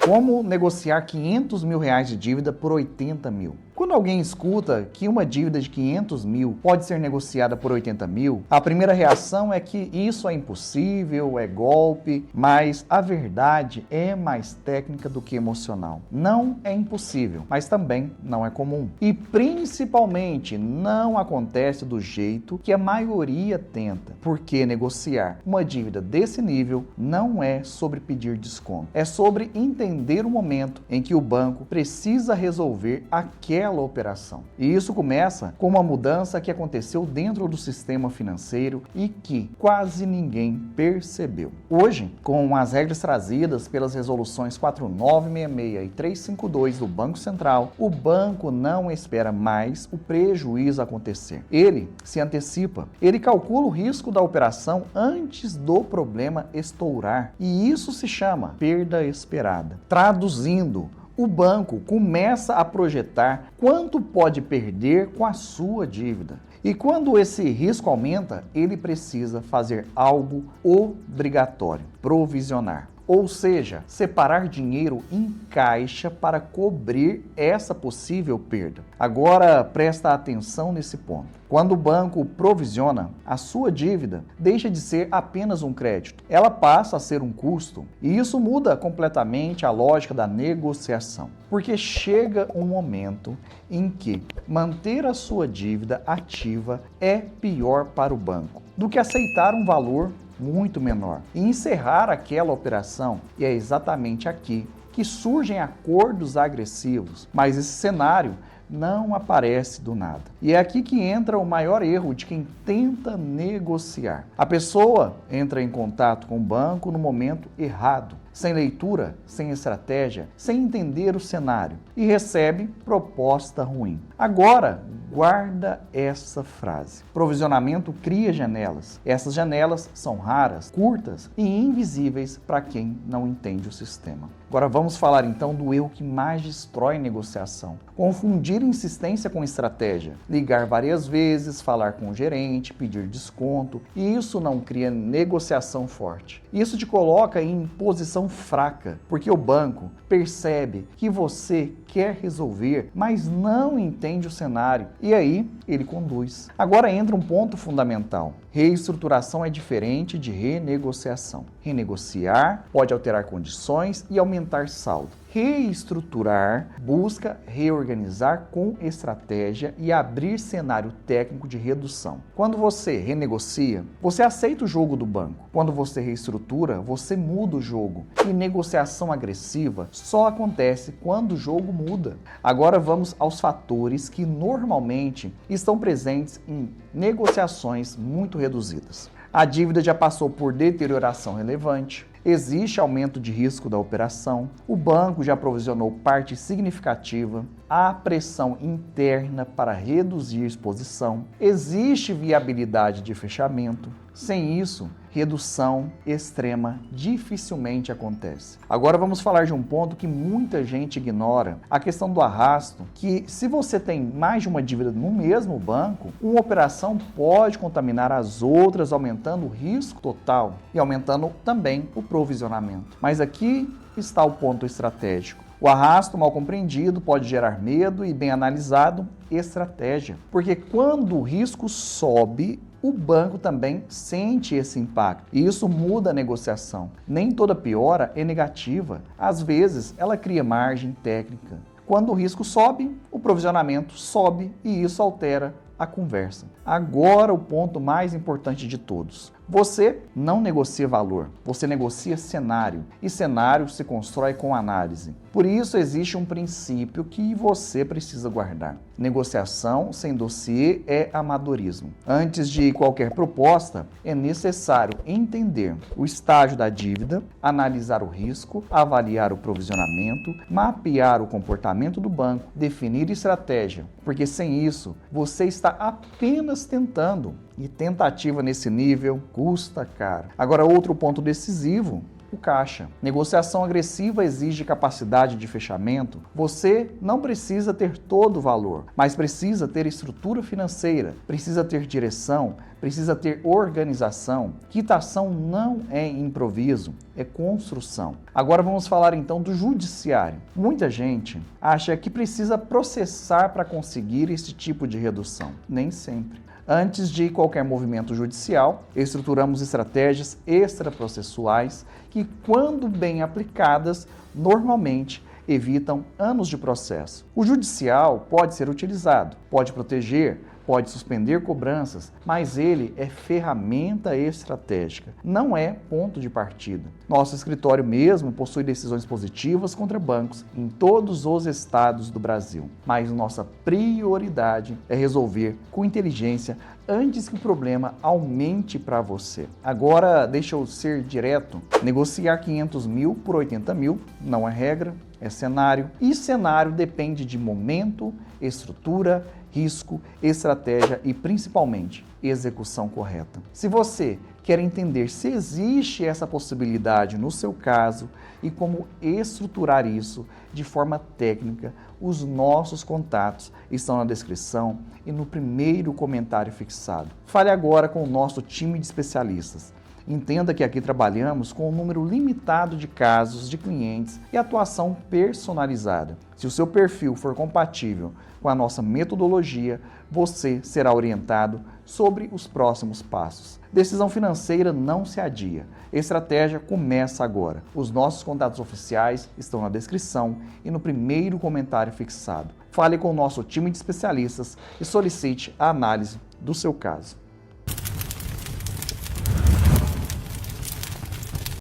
Como negociar R$ 500.000 de dívida por 80 mil? Quando alguém escuta que uma dívida de 500 mil pode ser negociada por 80 mil, a primeira reação é que isso é impossível, é golpe, mas a verdade é mais técnica do que emocional. Não é impossível, mas também não é comum. E principalmente não acontece do jeito que a maioria tenta, porque negociar uma dívida desse nível não é sobre pedir desconto, é sobre entender o momento em que o banco precisa resolver aquela operação. E isso começa com uma mudança que aconteceu dentro do sistema financeiro e que quase ninguém percebeu. Hoje, com as regras trazidas pelas resoluções 4966 e 352 do Banco Central, o banco não espera mais o prejuízo acontecer. Ele se antecipa, ele calcula o risco da operação antes do problema estourar. E isso se chama perda esperada. Traduzindo, o banco começa a projetar quanto pode perder com a sua dívida. E quando esse risco aumenta, ele precisa fazer algo obrigatório: provisionar. Ou seja, separar dinheiro em caixa para cobrir essa possível perda. Agora, presta atenção nesse ponto. Quando o banco provisiona, a sua dívida deixa de ser apenas um crédito. Ela passa a ser um custo. E isso muda completamente a lógica da negociação. Porque chega um momento em que manter a sua dívida ativa é pior para o banco do que aceitar um valor muito menor e encerrar aquela operação. E é exatamente aqui que surgem acordos agressivos, mas esse cenário não aparece do nada. E é aqui que entra o maior erro de quem tenta negociar. A pessoa entra em contato com o banco no momento errado, sem leitura, sem estratégia, sem entender o cenário e recebe proposta ruim. Agora, guarda essa frase. Provisionamento cria janelas. Essas janelas são raras, curtas e invisíveis para quem não entende o sistema. Agora vamos falar então do erro que mais destrói negociação. Confundir insistência com estratégia. Ligar várias vezes, falar com o gerente, pedir desconto. E isso não cria negociação forte. Isso te coloca em posição fraca, porque o banco percebe que você quer resolver, mas não entende o cenário. E aí ele conduz. Agora entra um ponto fundamental. Reestruturação é diferente de renegociação. Renegociar pode alterar condições e aumentar saldo. Reestruturar busca reorganizar com estratégia e abrir cenário técnico de redução. Quando você renegocia, você aceita o jogo do banco. Quando você reestrutura, você muda o jogo. E negociação agressiva só acontece quando o jogo muda. Agora vamos aos fatores que normalmente estão presentes em negociações muito reduzidas. A dívida já passou por deterioração relevante. Existe aumento de risco da operação, o banco já provisionou parte significativa, há pressão interna para reduzir exposição, existe viabilidade de fechamento. Sem isso, redução extrema dificilmente acontece. Agora vamos falar de um ponto que muita gente ignora, a questão do arrasto, que se você tem mais de uma dívida no mesmo banco, uma operação pode contaminar as outras, aumentando o risco total e aumentando também o provisionamento. Mas aqui está o ponto estratégico. O arrasto mal compreendido pode gerar medo e, bem analisado, estratégia. Porque quando o risco sobe, o banco também sente esse impacto e isso muda a negociação. Nem toda piora é negativa. Às vezes, ela cria margem técnica. Quando o risco sobe, o provisionamento sobe e isso altera a conversa. Agora o ponto mais importante de todos. Você não negocia valor, você negocia cenário. E cenário se constrói com análise. Por isso existe um princípio que você precisa guardar. Negociação sem dossiê é amadorismo. Antes de qualquer proposta, é necessário entender o estágio da dívida, analisar o risco, avaliar o provisionamento, mapear o comportamento do banco, definir estratégia. Porque sem isso, você está apenas tentando. E tentativa nesse nível custa caro. Agora, outro ponto decisivo, o caixa. Negociação agressiva exige capacidade de fechamento. Você não precisa ter todo o valor, mas precisa ter estrutura financeira, precisa ter direção, precisa ter organização. Quitação não é improviso, é construção. Agora vamos falar então do judiciário. Muita gente acha que precisa processar para conseguir esse tipo de redução. Nem sempre. Antes de qualquer movimento judicial, estruturamos estratégias extraprocessuais que, quando bem aplicadas, normalmente evitam anos de processo. O judicial pode ser utilizado, pode proteger, pode suspender cobranças, mas ele é ferramenta estratégica, não é ponto de partida. Nosso escritório mesmo possui decisões positivas contra bancos em todos os estados do Brasil, mas nossa prioridade é resolver com inteligência antes que o problema aumente para você. Agora, deixa eu ser direto, negociar 500 mil por 80 mil não é regra, é cenário, e cenário depende de momento, estrutura, risco, estratégia e, principalmente, execução correta. Se você quer entender se existe essa possibilidade no seu caso e como estruturar isso de forma técnica, os nossos contatos estão na descrição e no primeiro comentário fixado. Fale agora com o nosso time de especialistas. Entenda que aqui trabalhamos com um número limitado de casos de clientes e atuação personalizada. Se o seu perfil for compatível com a nossa metodologia, você será orientado sobre os próximos passos. Decisão financeira não se adia. Estratégia começa agora. Os nossos contatos oficiais estão na descrição e no primeiro comentário fixado. Fale com o nosso time de especialistas e solicite a análise do seu caso.